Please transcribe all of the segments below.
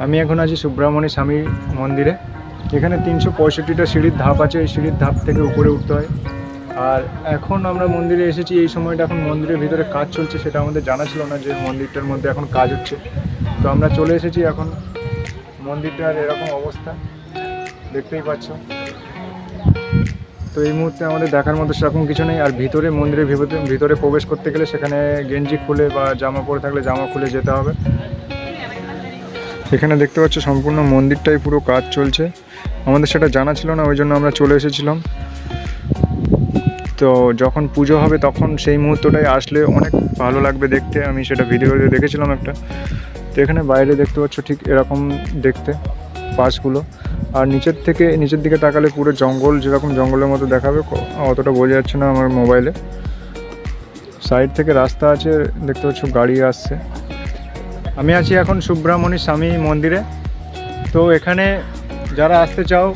আমি এখন আছি সুব্রমণি স্বামী মন্দিরে। এখানে 365টা সিঁড়ির ধাপ আছে। এই সিঁড়ির ধাপ থেকে উপরে উঠতে হয়। আর এখন আমরা মন্দিরে এসেছি, এই সময়টা এখন মন্দিরের ভিতরে কাজ চলছে, সেটা আমাদের জানা ছিল না যে মন্দিরটার মধ্যে এখন কাজ হচ্ছে। তো আমরা চলে এসেছি এখন। মন্দিরটার এরকম অবস্থা দেখতেই পাচ্ছ। তো এই মুহূর্তে আমাদের দেখার মতো সেরকম কিছু নেই। আর ভিতরে মন্দিরের ভিতরে প্রবেশ করতে গেলে সেখানে গেঞ্জি খুলে বা জামা পরে থাকলে জামা খুলে যেতে হবে। এখানে দেখতে পাচ্ছ সম্পূর্ণ মন্দিরটাই পুরো কাজ চলছে। আমাদের সেটা জানা ছিল না, ওই জন্য আমরা চলে এসেছিলাম। তো যখন পুজো হবে তখন সেই মুহূর্তটাই আসলে অনেক ভালো লাগবে দেখতে। আমি সেটা ভিডিওতে দেখেছিলাম একটা। তো এখানে বাইরে দেখতে পাচ্ছ ঠিক এরকম দেখতে পাশগুলো। আর নিচের দিকে তাকালে পুরো জঙ্গল, যেরকম জঙ্গলের মতো দেখাবে, অতটা বোঝা যাচ্ছে না আমার মোবাইলে। সাইড থেকে রাস্তা আছে, দেখতে পাচ্ছ গাড়ি আসছে। আমি আছি এখন সুব্রমণি স্বামী মন্দিরে। তো এখানে যারা আসতে চাও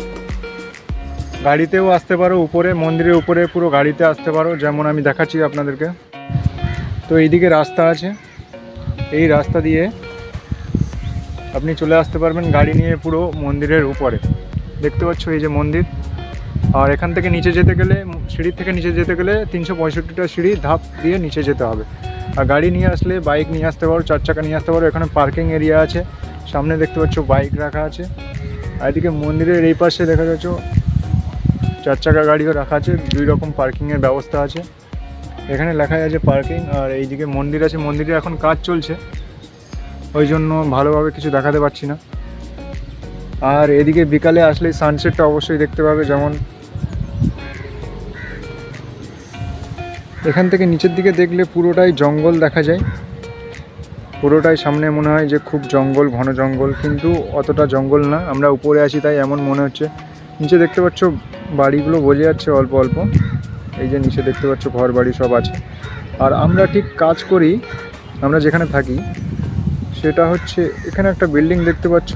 গাড়িতেও আসতে পারো, উপরে মন্দিরের উপরে পুরো গাড়িতে আসতে পারো, যেমন আমি দেখাচ্ছি আপনাদেরকে। তো এইদিকে রাস্তা আছে, এই রাস্তা দিয়ে আপনি চলে আসতে পারবেন গাড়ি নিয়ে পুরো মন্দিরের উপরে। দেখতে পাচ্ছ এই যে মন্দির। আর এখান থেকে নিচে যেতে গেলে, সিঁড়ির থেকে নিচে যেতে গেলে 365টা সিঁড়ি ধাপ দিয়ে নিচে যেতে হবে। আর গাড়ি নিয়ে আসলে বাইক নিয়ে আসতে পারো, 4 চাকা নিয়ে আসতে পারো। এখানে পার্কিং এরিয়া আছে, সামনে দেখতে পাচ্ছ বাইক রাখা আছে। আর এদিকে মন্দিরের এই পাশে দেখা যাচ্ছে 4 চাকা গাড়িও রাখা আছে, 2 রকম পার্কিংয়ের ব্যবস্থা আছে। এখানে লেখা আছে পার্কিং। আর এইদিকে মন্দির আছে, মন্দিরে এখন কাজ চলছে, ওই জন্য ভালোভাবে কিছু দেখাতে পারছি না। আর এদিকে বিকালে আসলে সানসেটটা অবশ্যই দেখতে পাবে। যেমন এখান থেকে নিচের দিকে দেখলে পুরোটাই জঙ্গল দেখা যায়, পুরোটাই সামনে মনে হয় যে খুব জঙ্গল, ঘন জঙ্গল, কিন্তু অতটা জঙ্গল না। আমরা উপরে আছি তাই এমন মনে হচ্ছে। নিচে দেখতে পাচ্ছ বাড়িগুলো বোঝা যাচ্ছে অল্প অল্প। এই যে নিচে দেখতে পাচ্ছ ঘর বাড়ি সব আছে। আর আমরা ঠিক কাজ করি, আমরা যেখানে থাকি সেটা হচ্ছে এখানে একটা বিল্ডিং দেখতে পাচ্ছ,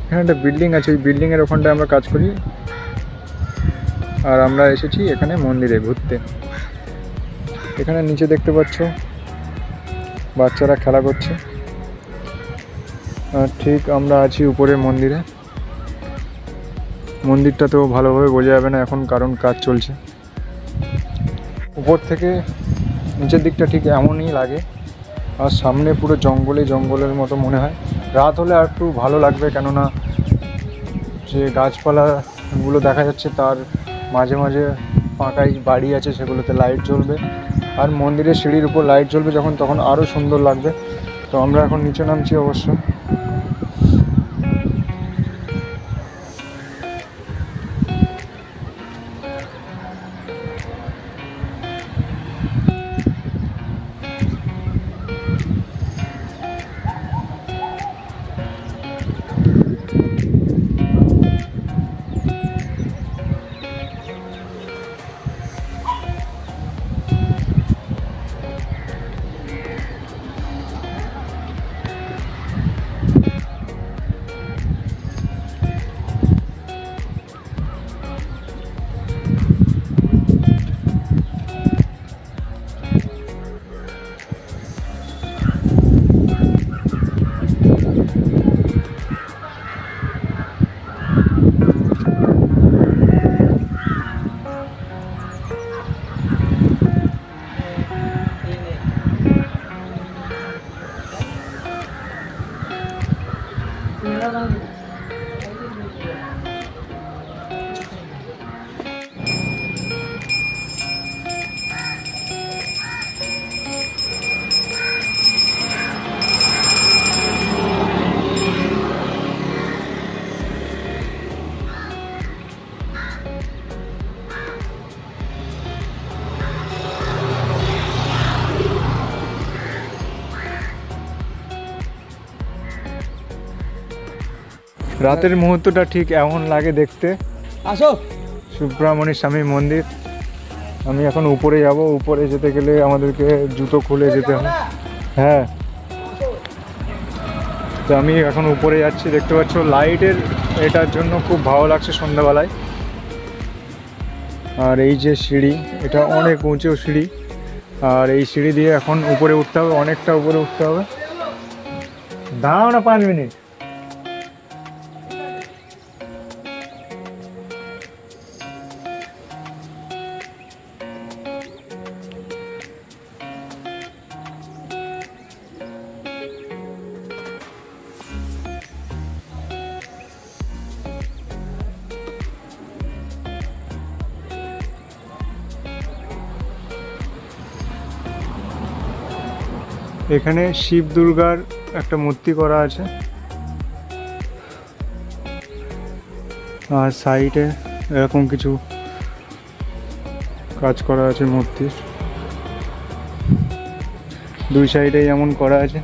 এখানে একটা বিল্ডিং আছে, এই বিল্ডিংয়ের ওখানটায় আমরা কাজ করি। আর আমরা এসেছি এখানে মন্দিরে ঘুরতে। এখানে নিচে দেখতে পাচ্ছ বাচ্চারা খেলা করছে। আর ঠিক আমরা আছি উপরে মন্দিরে। মন্দিরটা তো ভালোভাবে বোঝা যাবে না এখন, কারণ কাজ চলছে। উপর থেকে নিচের দিকটা ঠিক এমনই লাগে। আর সামনে পুরো জঙ্গলের মতো মনে হয়। রাত হলে আর একটু ভালো লাগবে, কেননা যে গাছপালাগুলো দেখা যাচ্ছে তার মাঝে মাঝে ফাঁকাই বাড়ি আছে, সেগুলোতে লাইট জ্বলবে। আর মন্দিরের সিঁড়ির উপর লাইট জ্বলবে যখন, তখন আরও সুন্দর লাগবে। তো আমরা এখন নিচে নামছি অবশ্য। রাতের মুহূর্তটা ঠিক এমন লাগে দেখতে। আসো সুব্রমণি স্বামী মন্দির। আমি এখন উপরে যাব। উপরে যেতে গেলে আমাদেরকে জুতো খুলে যেতে হবে। হ্যাঁ, তো আমি এখন উপরে যাচ্ছি। দেখতে পাচ্ছ লাইটের এটার জন্য খুব ভালো লাগছে সন্ধ্যাবেলায়। আর এই যে সিঁড়ি, এটা অনেক উঁচু সিঁড়ি। আর এই সিঁড়ি দিয়ে এখন উপরে উঠতে হবে, অনেকটা উপরে উঠতে হবে। দাঁড়াও না 5 মিনিট। এখানে শিব দুর্গার একটা মূর্তি করা আছে, আর সাইডে এরকম কিছু কাজ করা আছে মূর্তির, দুই সাইডে এমন করা আছে।